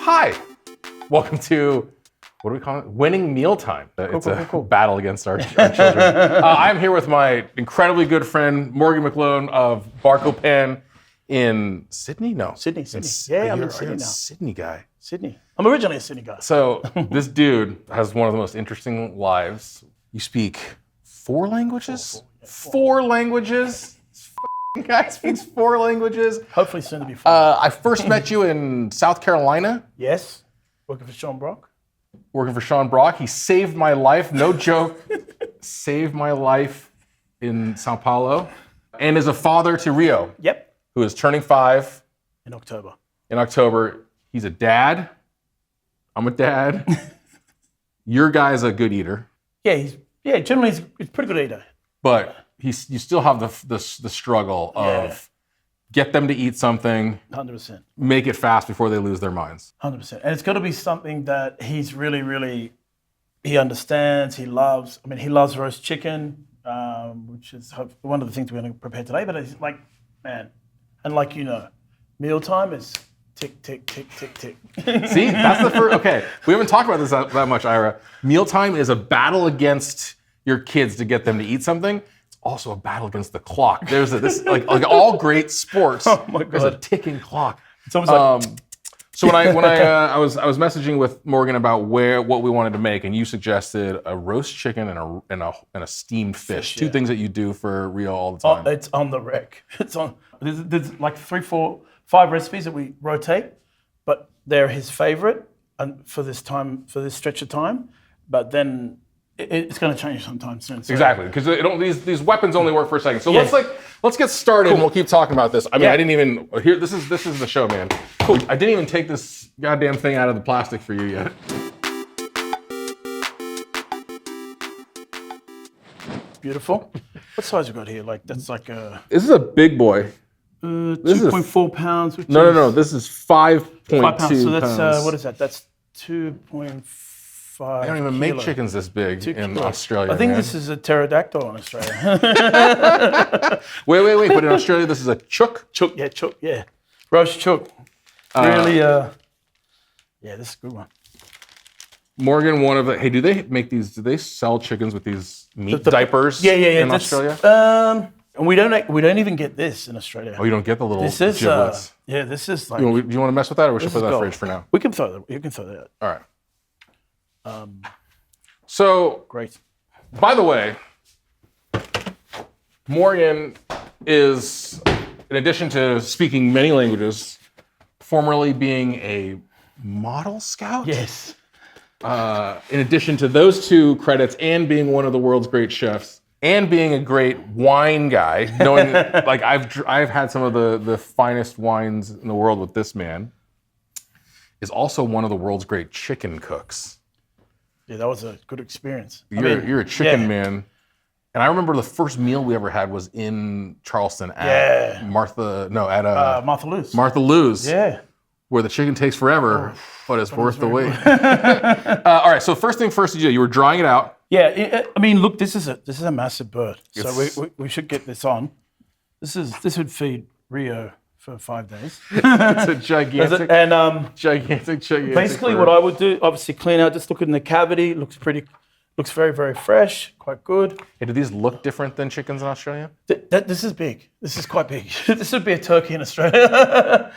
Hi, welcome to, what do we call it? Winning Mealtime. It's a battle against our children. I'm here with my incredibly good friend, Morgan McGlone of Barcopan in Sydney? No. Sydney. Yeah, I'm in Sydney now. Sydney guy. Sydney. I'm originally a Sydney guy. So this dude has one of the most interesting lives. You speak 4 languages? Four languages? This guy speaks 4 languages. Hopefully soon to be 5. I first met you in South Carolina. Yes. Working for Sean Brock. Working for Sean Brock. He saved my life, no joke. Saved my life in Sao Paulo. And is a father to Rio. Yep. Who is turning 5. In October. In October. He's a dad. I'm a dad. Your guy's a good eater. Yeah, generally he's a pretty good eater. But you still have the struggle of get them to eat something. 100%. Make it fast before they lose their minds. 100%. And it's got to be something that he's really, he understands, he loves. I mean, he loves roast chicken, which is one of the things we're going to prepare today. But it's like, man, and like you know, mealtime is tick, tick, tick, tick, tick. See, that's the first, okay. We haven't talked about this that much, Ira. Mealtime is a battle against your kids to get them to eat something. It's also a battle against the clock. There's this like all great sports. Oh my God. There's a ticking clock. It's almost like. So when I was messaging with Morgan about what we wanted to make, and you suggested a roast chicken and a steamed fish. 2 things that you do for Rio all the time. Oh, it's on the rec. It's on. There's like 3, 4, 5 recipes that we rotate, but they're his favorite and for this stretch of time. But then it's going to change sometime soon. So. Exactly, because these weapons only work for a second. So let's get started and we'll keep talking about this. I mean, I didn't even here. This is the show, man. Cool. I didn't even take this goddamn thing out of the plastic for you yet. Beautiful. What size we got here? Like that's like a. This is a big boy. 2.4 pounds. Which No. This is 5.2 5 pounds. So that's pounds. what is that? That's 2.5. They don't even make chickens this big in Australia. I think man. this is a pterodactyl in Australia. Wait. But in Australia, this is a chook. Chook, yeah. Roast chook. Really, this is a good one. Morgan, hey, do they make these? Do they sell chickens with these meat diapers? In Australia. And we don't even get this in Australia. Oh, you don't get the little This is giblets. this is like. Do you want to mess with that, or we should put that in the fridge for now? We can throw that. You can throw that out. All right. So, Great. by the way, Morgan is, in addition to speaking many languages, formerly being a model scout. Yes. In addition to those 2 credits, and being one of the world's great chefs, and being a great wine guy, knowing like I've had some of the finest wines in the world with this man, is also one of the world's great chicken cooks. Yeah, that was a good experience. You're a chicken man. And I remember the first meal we ever had was in Charleston at Martha Lou's. Martha Lou's. Yeah. Where the chicken takes forever, but it's worth the wait. All right, so first thing first, you were drying it out. Yeah, I mean, look, this is a massive bird. So we should get this on. This would feed Rio for 5 days. It's a gigantic, gigantic. Basically, bird. what I would do, obviously, clean out. Just look in the cavity. Looks very, very fresh. Quite good. Hey, do these look different than chickens in Australia? This is big. This is quite big. This would be a turkey in Australia.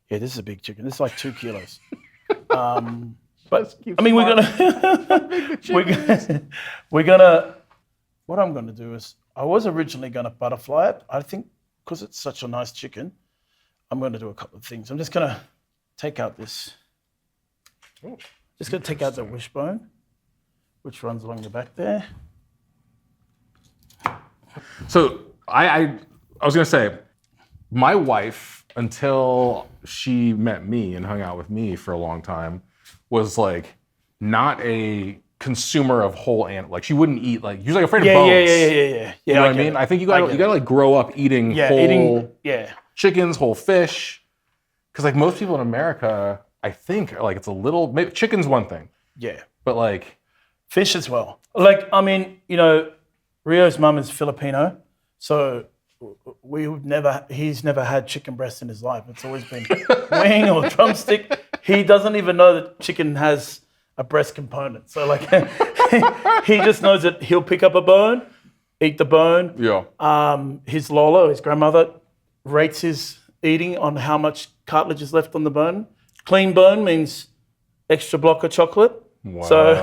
Yeah, this is a big chicken. This is like 2 kilos. But I mean, we're gonna. What I'm gonna do is, I was originally gonna butterfly it. I think because it's such a nice chicken, I'm gonna do a couple of things. I'm just gonna take out this. Just gonna take out the wishbone, which runs along the back there. So I was gonna say, my wife, until she met me and hung out with me for a long time, was like not a consumer of whole animal. Like she wouldn't eat like, she was like afraid of bones. Yeah. You know what I mean? I think you gotta like grow up eating whole chickens, whole fish. Because like most people in America, I think like it's a little, maybe chicken's one thing. Yeah. But like. Fish as well. Like, I mean, you know, Rio's mum is Filipino, so he's never had chicken breast in his life. It's always been wing or drumstick. he doesn't even know that chicken has a breast component. So like, he just knows that he'll pick up a bone, eat the bone. Yeah. His Lola, his grandmother, rates his eating on how much cartilage is left on the bone. Clean bone means extra block of chocolate. Wow. So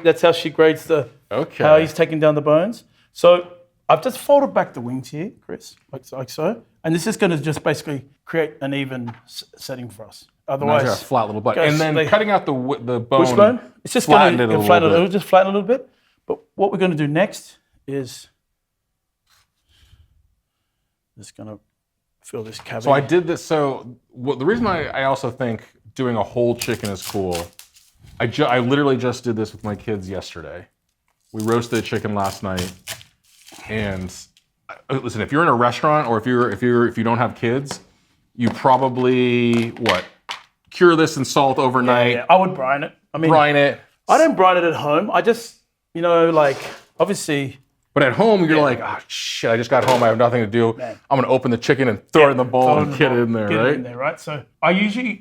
that's how she grades how he's taking down the bones. So I've just folded back the wings here, Chris, like so. And this is going to just basically create an even setting for us. Otherwise, a flat little butt. And then cutting out the bone. Which bone? It's just going to flatten it. It'll just flatten a little bit. But what we're going to do next is just going to fill this cavity. So I did this. So the reason I also think doing a whole chicken is cool. I literally just did this with my kids yesterday. We roasted a chicken last night, and listen, if you're in a restaurant or if you don't have kids, you probably cure this in salt overnight. Yeah, I would brine it. Brine it. I don't brine it at home. I just obviously. But at home, you're like, oh shit! I just got home. I have nothing to do. Man. I'm gonna open the chicken and throw it in the bowl and get it in there, right? Right. So I usually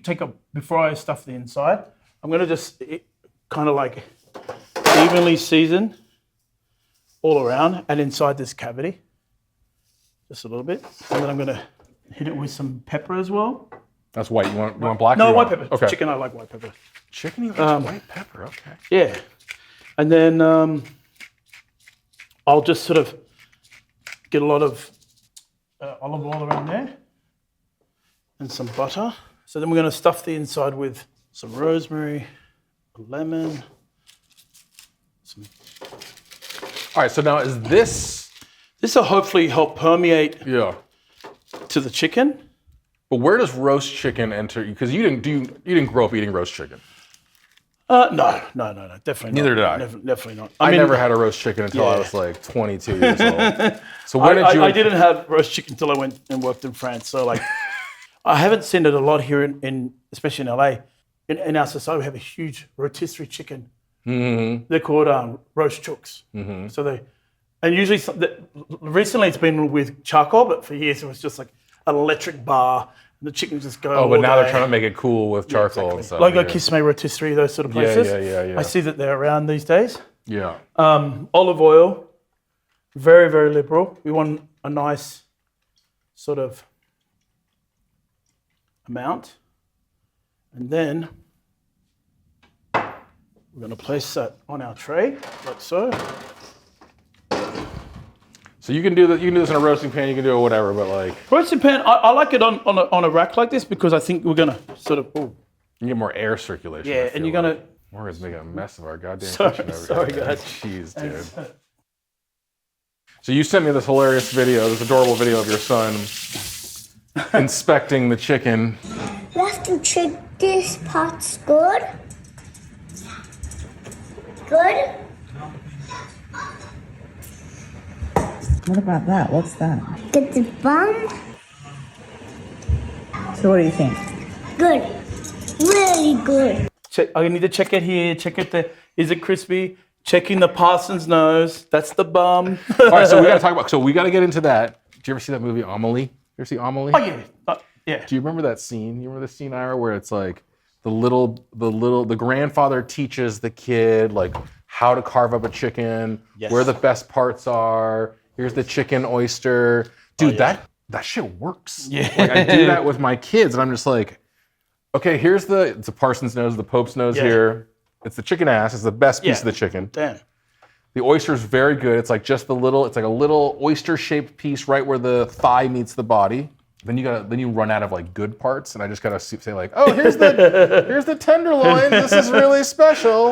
before I stuff the inside, I'm gonna just kind of like evenly season all around and inside this cavity, just a little bit, and then I'm gonna hit it with some pepper as well. That's white. You want black? No, white pepper. Okay. Chicken, I like white pepper. Chicken, you like white pepper? Okay. Yeah, and then I'll just sort of get a lot of olive oil around there and some butter. So then we're going to stuff the inside with some rosemary, a lemon. All right, so now is this... This will hopefully help permeate to the chicken. But where does roast chicken enter? Because you didn't grow up eating roast chicken. No, definitely Neither not. did I. Definitely not. I never had a roast chicken until I was like 22 years old. So when did you? I didn't have roast chicken until I went and worked in France. So like, I haven't seen it a lot here in especially in LA. In our society, we have a huge rotisserie chicken. Mm-hmm. They're called roast chooks. Mm-hmm. So usually recently it's been with charcoal, but for years it was just like an electric bar. And the chickens just go. Oh, but now they're trying to make it cool with charcoal and stuff. Like Kisame Rotisserie, those sort of places. Yeah. I see that they're around these days. Yeah. Olive oil, very, very liberal. We want a nice sort of amount. And then we're going to place that on our tray, like so. So you can do that. You can do this in a roasting pan. You can do it whatever, but like roasting pan. I like it on a rack like this because I think we're gonna sort of. Ooh. You get more air circulation. Yeah, and you're gonna. Morgan's making a mess of our goddamn kitchen over sorry, here. guys. Jeez, dude. So you sent me this hilarious video, this adorable video of your son inspecting the chicken. You have to check this part's good. Good. What about that? What's that? Get the bum. So what do you think? Good. Really good. I need to check it here. Check it there. Is it crispy? Checking the parson's nose. That's the bum. All right, so we got to talk about. So we got to get into that. Did you ever see that movie Amelie? You ever see Amelie? Oh yeah. Yeah. Do you remember that scene? You remember the scene, Ira, where it's like the grandfather teaches the kid like how to carve up a chicken, where the best parts are. Here's the chicken oyster. Dude, that shit works. Yeah. Like I do that with my kids and I'm just like, okay, it's the parson's nose, the pope's nose here. It's the chicken ass. It's the best piece of the chicken. Damn. The oyster's very good. It's like it's like a little oyster-shaped piece right where the thigh meets the body. Then you run out of like good parts, and I just gotta say like, oh, here's the tenderloin. This is really special.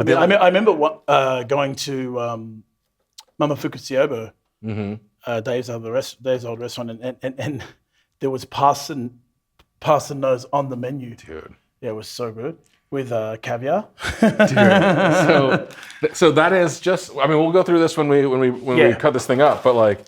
I remember going to Mama Fukusiobo, Dave's old restaurant, and there was parson nose on the menu. Dude. Yeah, it was so good with caviar. Dude. So that is just. I mean, we'll go through this when we cut this thing up. But like,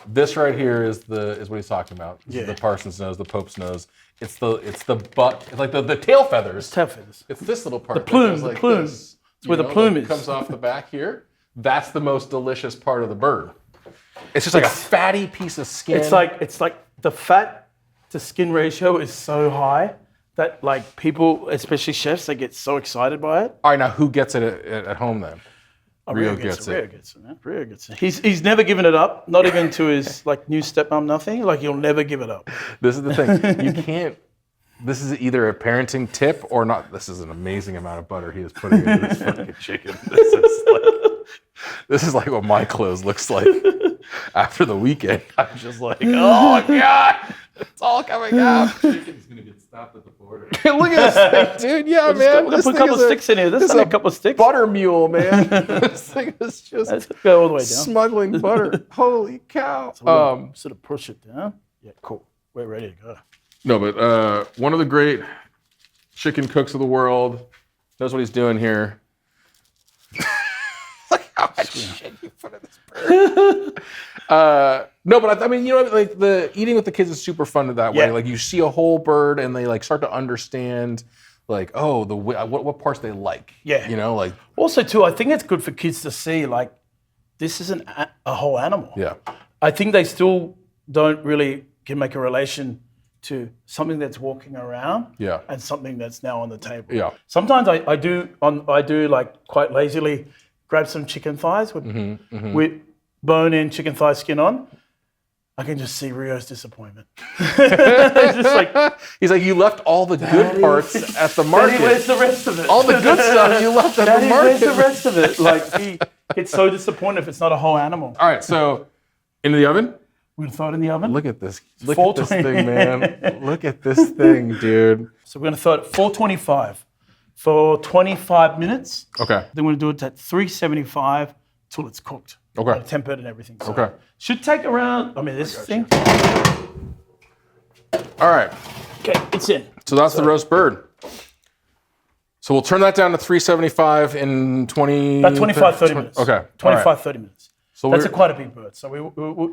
this right here is what he's talking about. This is the parson's nose, the pope's nose. It's the butt. It's like the tail feathers. Tail feathers. It's this little part. The plume. That goes like the plume. this, it's where the plume is. Comes off the back here. That's the most delicious part of the bird. It's just like a fatty piece of skin. It's like the fat to skin ratio is so high that like people, especially chefs, they get so excited by it. All right, now who gets it at home then? Rio gets it. Rio gets it, man. Rio gets it. He's never given it up, not even to his like new stepmom, nothing. Like he'll never give it up. This is the thing. You can't. This is either a parenting tip or not. This is an amazing amount of butter he is putting into this fucking chicken. This is like what my clothes looks like after the weekend. I'm just like, oh my God, it's all coming out. Chicken's gonna get stopped at the border. Look at this thing, dude. Yeah, man. We'll put a couple of sticks in here. This is a couple of sticks. Butter mule, man. This thing is just Let's go all the way down. smuggling butter. Holy cow. Sort of push it down. Yeah, cool. We're ready to go. No, but one of the great chicken cooks of the world knows what he's doing here. Look how much shit you put in this bird. No, but I mean, you know, like the eating with the kids is super fun that way. Yeah. Like you see a whole bird and they like start to understand, like, oh, what parts they like. Yeah. You know, like. Also, too, I think it's good for kids to see like this isn't a whole animal. Yeah. I think they still don't really can make a relation to something that's walking around Yeah. and something that's now on the table. Yeah. Sometimes I do like quite lazily grab some chicken thighs with bone-in chicken thigh skin on. I can just see Rio's disappointment. It's just like, He's like, you left all the good parts at the market. Daddy, where's the rest of it? All the good stuff you left at Daddy, the where's market. the rest of it? Like he gets so disappointed if it's not a whole animal. All right, so into the oven. We're gonna throw it in the oven. Look at this. Look at this 420. thing, man. Look at this thing, dude. So we're gonna throw it at 425 for 25 minutes. Okay. Then we're gonna do it at 375 till it's cooked. Okay. Tempered and everything. So Okay. should take around, this thing. All right. Okay, it's in. So that's the roast bird. So we'll turn that down to 375 in 20... About 25, 30 minutes. Okay. 25, All right. 30 minutes. So That's we're- quite a big bird. So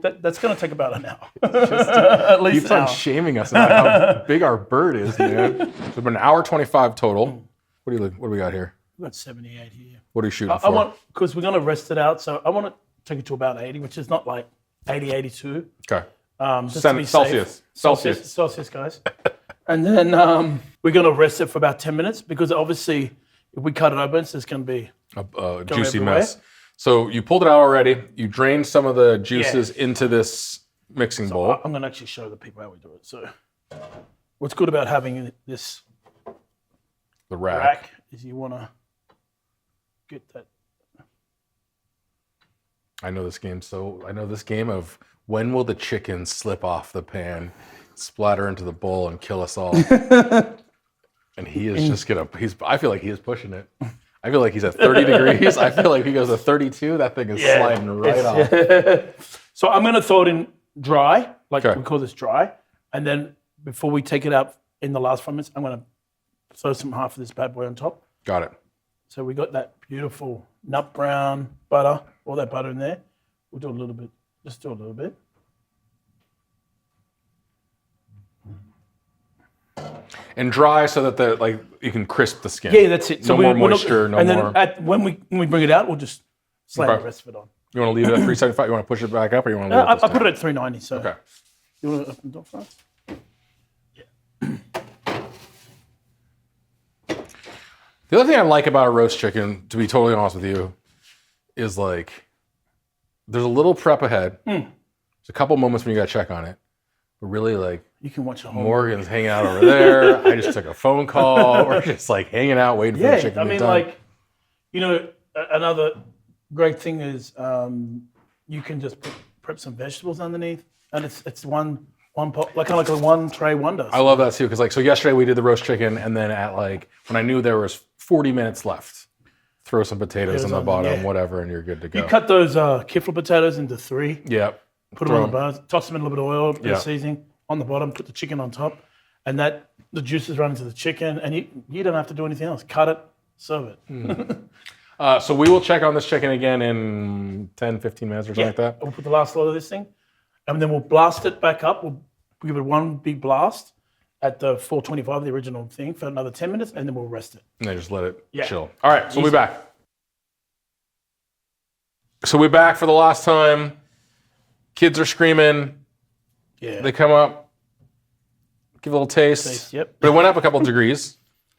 that's going to take about an hour. At least Keeps an on hour. shaming us about how big our bird is, man. So it's been an hour 25 total. What do we got here? We've got 78 here. What are you shooting I for? want, because we're going to rest it out, so I want to take it to about 80, which is not like 80, 82. Okay. Just to be Celsius. safe. Celsius, guys. And then we're going to rest it for about 10 minutes because obviously if we cut it open, it's going to be A juicy everywhere. mess. So you pulled it out already. You drained some of the juices into this mixing bowl. I'm going to actually show the people how we do it. So what's good about having this The rack. rack is you want to get that. I know this game of when will the chicken slip off the pan, splatter into the bowl, and kill us all. And he is just gonna. I feel like he is pushing it. I feel like he's at 30 degrees. I feel like he goes to 32. That thing is sliding right off. So I'm going to throw it in dry, like Okay. we call this dry. And then before we take it out in the last 5 minutes, I'm going to throw some half of this bad boy on top. Got it. So we got that beautiful nut brown butter, all that butter in there. We'll do a little bit, just do a little bit. And dry so that you can crisp the skin. Yeah, that's it. No more moisture. and then when we bring it out, we'll just slam Okay. the rest of it on. You want to leave it at 375? You want to push it back up, or you want to leave it? I put it at 390. So Okay. you want to open the door for us? The other thing I like about a roast chicken, to be totally honest with you, is like there's a little prep ahead. There's a couple moments when you got to check on it, but really like You can watch the whole. Morgan's hanging out over there. I just took a phone call. We're just like hanging out, waiting for the Yeah, chicken I to be mean, done. like, you know, another great thing is you can just prep some vegetables underneath, and it's one pot, like kind of like a one tray wonder. I love that too, because so yesterday we did the roast chicken, and then at when I knew there was 40 minutes left, throw some potatoes on the on there, bottom, yeah. whatever, and you're good to go. You cut those kifla potatoes into 3, Yep. put them on the bone, toss them in a little bit of oil, bit Yeah. of seasoning on the bottom, put the chicken on top, and the juices run into the chicken, and you don't have to do anything else. Cut it, serve it. So we will check on this chicken again in 10, 15 minutes or something like that. We'll put the last lot of this thing, and then we'll blast it back up. We'll give it one big blast at the 425, the original thing, for another 10 minutes, and then we'll rest it. And then just let it Yeah. chill. All right, so we'll be back. So we're back for the last time. Kids are screaming. Yeah. They come up. Give a little taste. Yep. But it went up a couple degrees.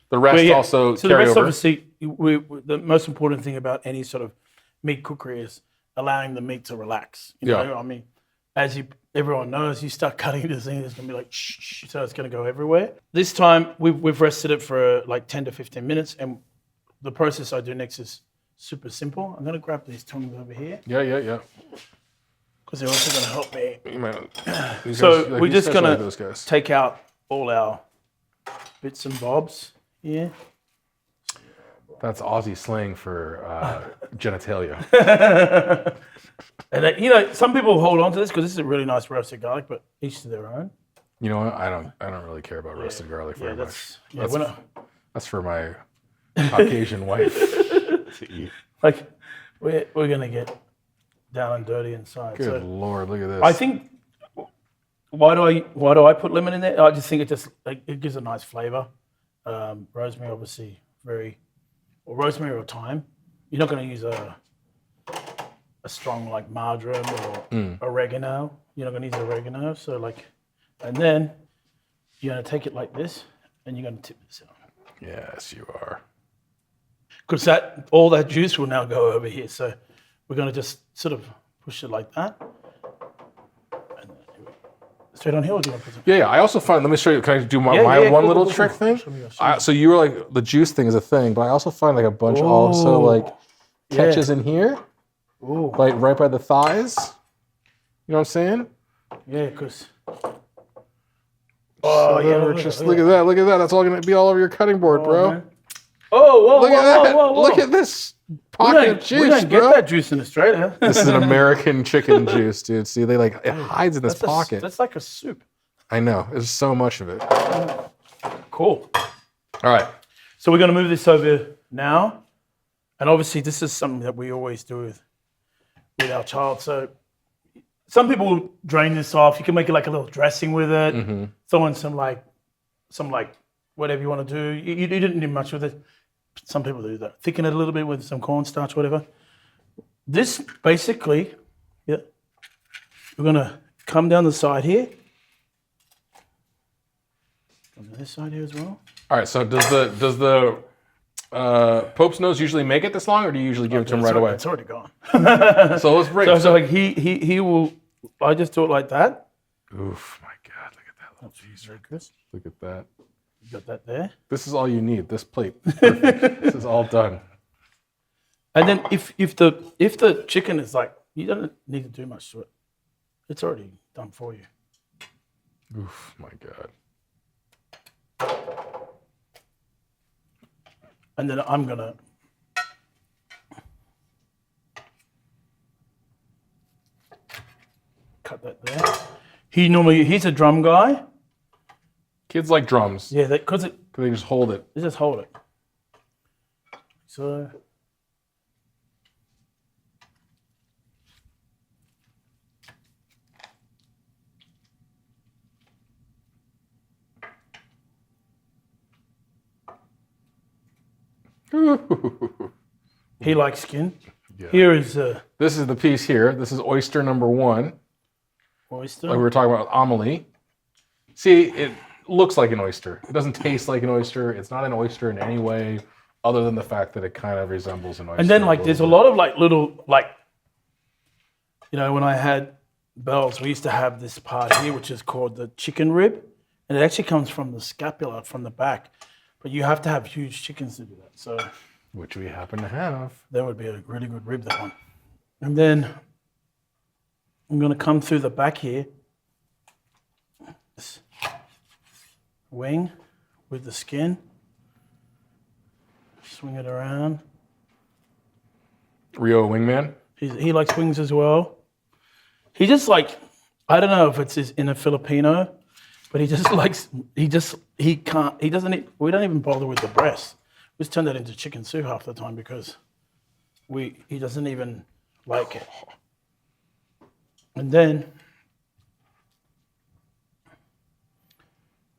The rest Well, yeah. also So the carry rest, over. obviously, the most important thing about any sort of meat cookery is allowing the meat to relax. You know? Yeah. I mean, everyone knows, you start cutting this thing, it's gonna be like shh, so it's gonna go everywhere. This time we've rested it for like 10 to 15 minutes, and the process I do next is super simple. I'm gonna grab these tongs over here Yeah. because they're also gonna help me. You might- these So guys- like, we're these just guys are gonna like those guys. take out all our bits and bobs here. That's Aussie slang for genitalia. And some people hold on to this because this is a really nice roasted garlic, but each to their own. You know what? I don't really care about roasted garlic very much. That's for my Caucasian wife to eat. Like we're gonna get down and dirty inside. Good So Lord, look at this. I think why do I put lemon in there? I just think it gives a nice flavor. Rosemary, obviously, rosemary or thyme. You're not going to use a strong like marjoram or oregano. You're not going to use oregano. So and then you're going to take it like this, and you're going to tip this out. Yes, you are. Because all that juice will now go over here. So we're going to just sort of push it like that. And straight on here, or do you want to put some? Yeah. I also find. Let me show you. Can I do my Yeah, one cool, little cool, trick cool. thing? Show me. So you were like the juice thing is a thing, but I also find like a bunch also like catches in here, Ooh. like right by the thighs. You know what I'm saying? Yeah, because. Oh yeah. Look at that. Look at that. That's all gonna be all over your cutting board, bro. Man. Oh, whoa, Look at that. whoa. Look at this We pocket of juice, don't get bro. that juice in Australia. This is an American chicken juice, dude. See, it hides in this pocket. That's like a soup. I know. There's so much of it. Cool. All right. So we're going to move this over now. And obviously this is something that we always do with our child. So some people will drain this off. You can make it like a little dressing with it. Throw in some whatever you want to do. You didn't do much with it. Some people do that. Thicken it a little bit with some cornstarch, whatever. This basically, we're going to come down the side here. Come to this side here as well. All right. So does the Pope's nose usually make it this long, or do you usually give it to him right away? It's already gone. So let's break. So like he will. I just do it like that. Oof, my God! Look at that little cheese. Look at that. You got that there. This is all you need. This plate. Perfect. This is all done. And then if the chicken is like, you don't need to do much to it. It's already done for you. Oof, my God. And then I'm gonna cut that there. He's a drum guy. Kids like drums. Yeah, because They just hold it. they just hold it. So he likes skin. Yeah. Here is This is the piece here. This is oyster number 1. oyster. Like we were talking about Amelie. See, it looks like an oyster. It doesn't taste like an oyster. It's not an oyster in any way other than the fact that it kind of resembles an oyster. And then there's a lot of little when I had Bells, we used to have this part here which is called the chicken rib, and it actually comes from the scapula from the back. But you have to have huge chickens to do that. So which we happen to have. that would be a really good rib, that one. And then I'm going to come through the back here. This wing with the skin. Swing it around. Rio Wingman. He likes wings as well. He just I don't know if it's in a Filipino, but he we don't even bother with the breast. We just turn that into chicken soup half the time because he doesn't even like it. And then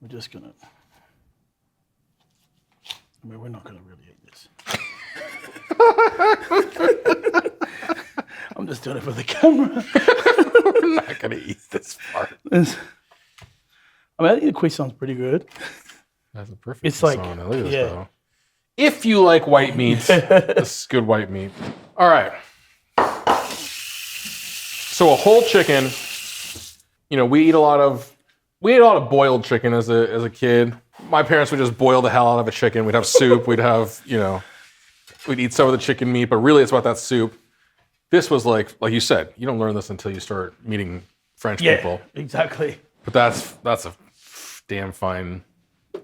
we're just gonna, we're not gonna really eat this. I'm just doing it for the camera. We're not going to eat this part. I mean, I think the cuissone's pretty good. That's a perfect It's like, croissant. Look at this, yeah. though. If you like white meat, this is good white meat. All right. So a whole chicken. You know, we ate a lot of boiled chicken as a kid. My parents would just boil the hell out of a chicken. We'd have soup. We'd have, we'd eat some of the chicken meat, but really it's about that soup. This was like you said, you don't learn this until you start meeting French people. Exactly. But that's a damn fine.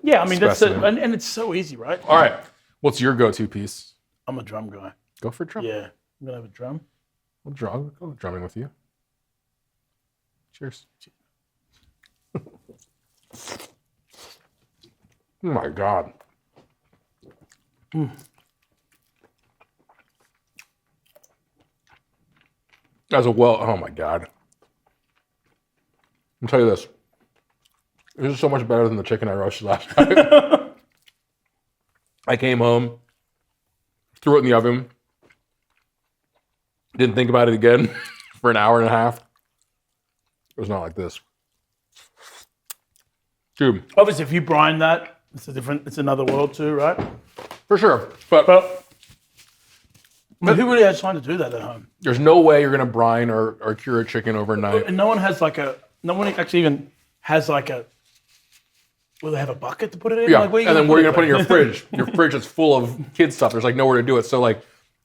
Yeah, I mean, specimen. and it's so easy, right? All right. What's your go-to piece? I'm a drum guy. Go for drum. Yeah, I'm gonna have a drum. I'll go drumming with you. Cheers. Oh my God. Oh my God. I'll tell you this. This is so much better than the chicken I roasted last night. I came home, threw it in the oven, didn't think about it again for an hour and a half. It was not like this. Dude, Obviously, if you brine that, it's another world too, right? for sure. But I mean, who really has time to do that at home? there's no way you're gonna brine or cure a chicken overnight. And no one actually even has will they have a bucket to put it in? Yeah, Where and then where are you gonna put it in your fridge? Your fridge is full of kid stuff. There's like nowhere to do it. So like,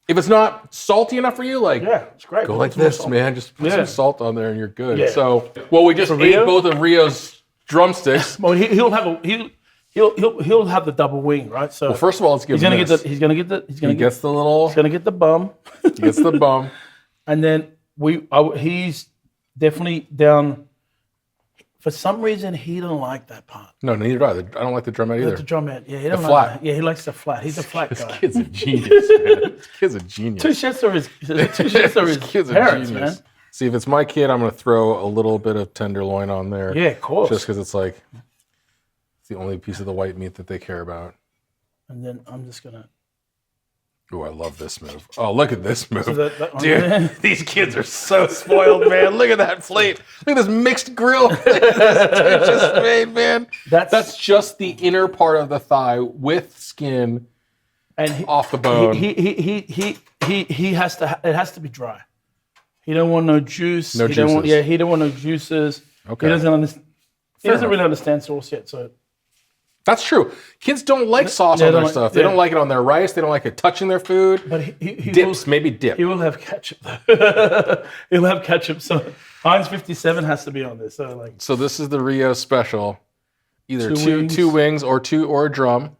if it's not salty enough for you, like Yeah, it's great. go like this, man. Just put Yeah. some salt on there and you're good. Yeah. So, well, we just ate Rio? both of Rio's drumsticks. Well, he'll have the double wing, right? So Well, first of all, let's give he's him gonna this. he's gonna get the He gets the little, he's gonna get the bum, he gets the bum. and then he's definitely down. For some reason, he don't like that part. No, neither do I. I don't like the drum out either. The drum head. Yeah, he don't The like flat. that. Yeah, he likes the flat. He's a flat This guy. kid's a genius, man. This kid's a genius. Two chefs are his This kid's a parents, genius. man. See, if it's my kid, I'm going to throw a little bit of tenderloin on there. Yeah, of course. Just because it's like, it's the only piece of the white meat that they care about. And then I'm just gonna. Oh, I love this move. Oh, look at this move. that one Dude, there. these kids are so spoiled, man. Look at that plate. Look at this mixed grill that this dude just made, man. That's just the inner part of the thigh with skin And off the bone. He has to. It has to be dry. He don't want no juice. No he don't want, juices. yeah, he don't want no juices. Okay. He doesn't understand. He Fair doesn't enough. really understand sauce yet. So That's true. Kids don't like sauce Yeah, on they their don't stuff. like- They yeah. don't like it on their rice. They don't like it touching their food. but he Dips, maybe dip. He will have ketchup. Though. He'll have ketchup. So Heinz 57 has to be on this. So like So this is the Rio special. Either Two two wings. wings or a drum.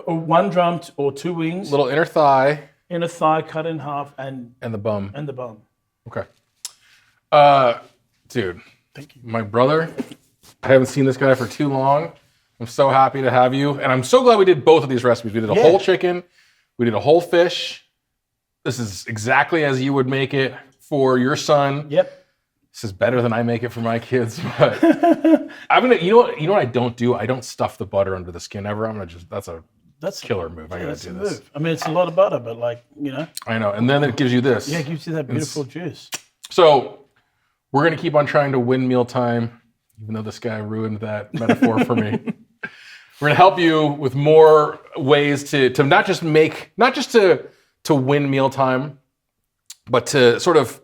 one drum or two wings, Little inner thigh inner thigh cut in half, and and the bum. the bum. Okay. Dude, Thank you. my brother, I haven't seen this guy for too long. I'm so happy to have you. And I'm so glad we did both of these recipes. We did a Yeah. whole chicken. We did a whole fish. This is exactly as you would make it for your son. Yep. This is better than I make it for my kids, but I'm gonna. You know what I don't do? I don't stuff the butter under the skin ever. I'm gonna just. That's a That's killer move. I gotta That's do the this. move. I mean, it's a lot of butter, but I know. And then it gives you this. yeah, it gives you that beautiful juice. So we're gonna keep on trying to win mealtime, even though this guy ruined that metaphor for me. We're gonna help you with more ways to not just to win mealtime, but to sort of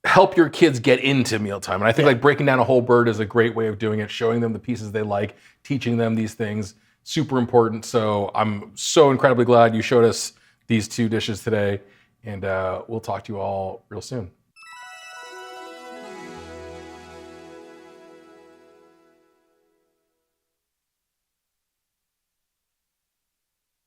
help your kids get into mealtime. And I think like breaking down a whole bird is a great way of doing it, showing them the pieces they like, teaching them these things, super important. So I'm so incredibly glad you showed us these two dishes today, and we'll talk to you all real soon.